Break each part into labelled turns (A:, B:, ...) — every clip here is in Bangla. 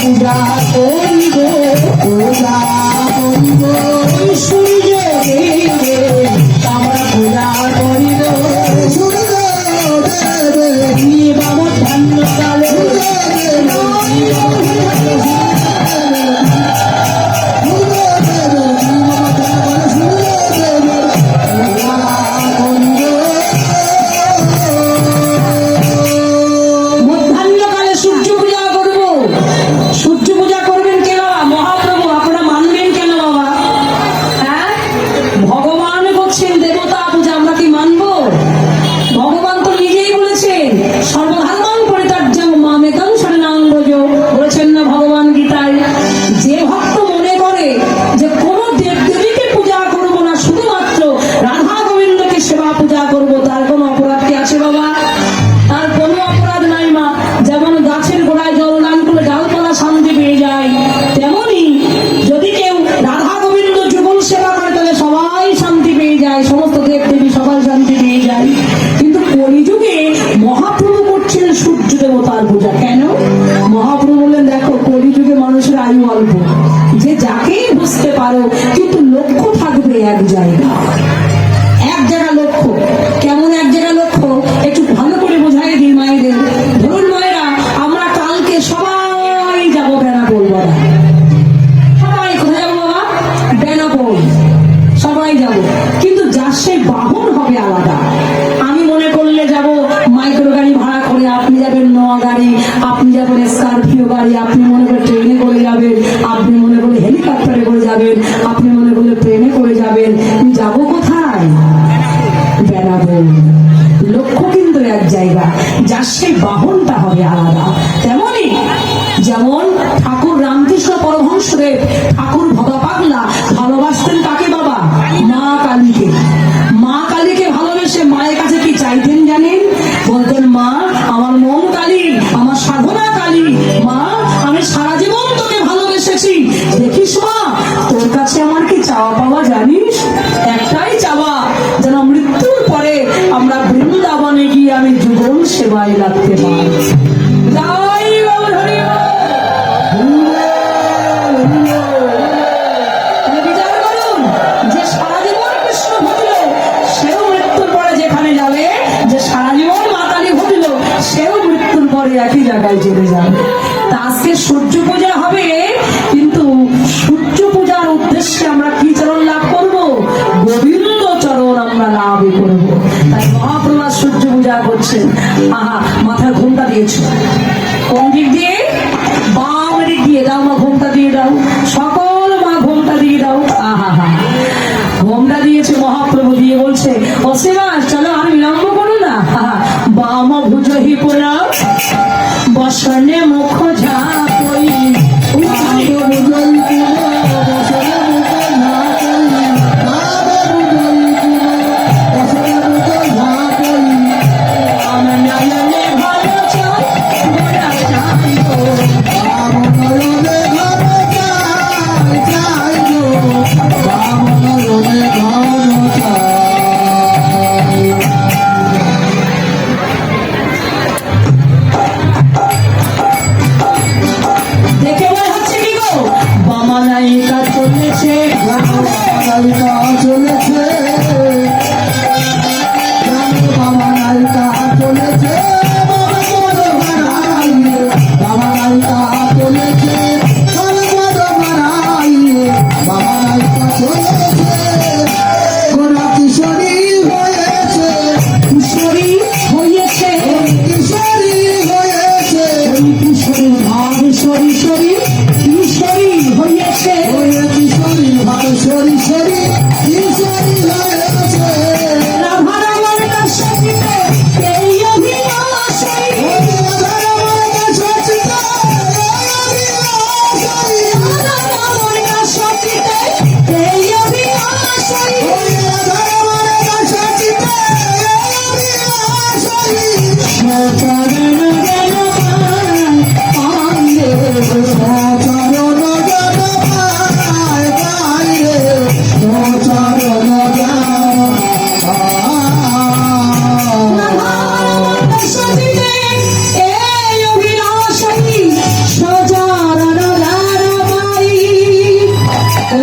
A: পূজা করিব পূজা করিব সূর্য দেবে আমরা পূজা করিব সূর্য দেবে বাবা ধান্য কালে কিন্তু লক্ষ্য থাকবে এক জায়গা লক্ষ্য কেমন এক জায়গা লক্ষ্য একটু ভালো করে বোঝাই দিই মায়েদের। ধরুন মায়েরা আমরা কালকে সবাই যাবো বেনাপোল বলা সবাই কোথায় যাবো বাবা বেনাপোল সবাই যাবো কিন্তু যার সেই বাহন হবে আলাদা। আমি মনে করলে যাব মাইক্রো গাড়ি ভাড়া করে, আপনি যাবেন নোয়া গাড়ি, আপনি যাবেন স্করপিও গাড়ি, আপনি মনে করে ট্রেনে করে যাবেন, আপনি মনে করে হেলিকপ্টারে করে যাবেন, আপনি মনে করলে ট্রেনে করে যাবেন। যাবো কোথায় বেনাপোল। লক্ষ্য কিন্তু এক জায়গা, যার সেই বাহনটা হবে আলাদা। তেমনি যেমন ঠাকুর রামকৃষ্ণ পরমহংসদেব ঠাকুর ভগা পাগলা ভালোবাসতেন কাকে বাবা? মা কালীকে। মা কালীকে ভালোবেসে মায়ের কাছে কি চাইতেন জানেন? বলতেন মা আমার মন কালী, আমার সাধনা কালী, মা আমি সারা জীবন তোকে ভালোবেসেছি, দেখিস মা তোর কাছে আমার কি চাওয়া পাওয়া জানিস? একটাই চাওয়া, যেন মৃত্যুর পরে আমরা বৃন্দাবনে গিয়ে আমি জীবন সেবায় লাগতে পারি। একই জায়গায় চলে যাবে। তা আজকে সূর্য পূজা হবে, কিন্তু সূর্য পূজার উদ্দেশ্যে আমরা কি চরণ লাভ করব? গোবিন্দ চরণ আমরা লাভ করব। তাই মহাপ্রভু সূর্য পূজা করছেন। আহা মাথায় ঘোমটা দিয়েছ, কোন দিক দিয়ে? বাম দিক দিয়ে দাও মা, ঘোমটা দিয়ে দাও, সকল মা ঘোমটা দিয়ে দাও। আহা হা ঘোমটা দিয়েছে মহাপ্রভু, দিয়ে বলছে ও সেবা চলো আর বিলম্ব করো না। বাম ভুজহি পোলা বসনে মুখ ঝাঁকই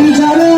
B: বাড়ি যাবে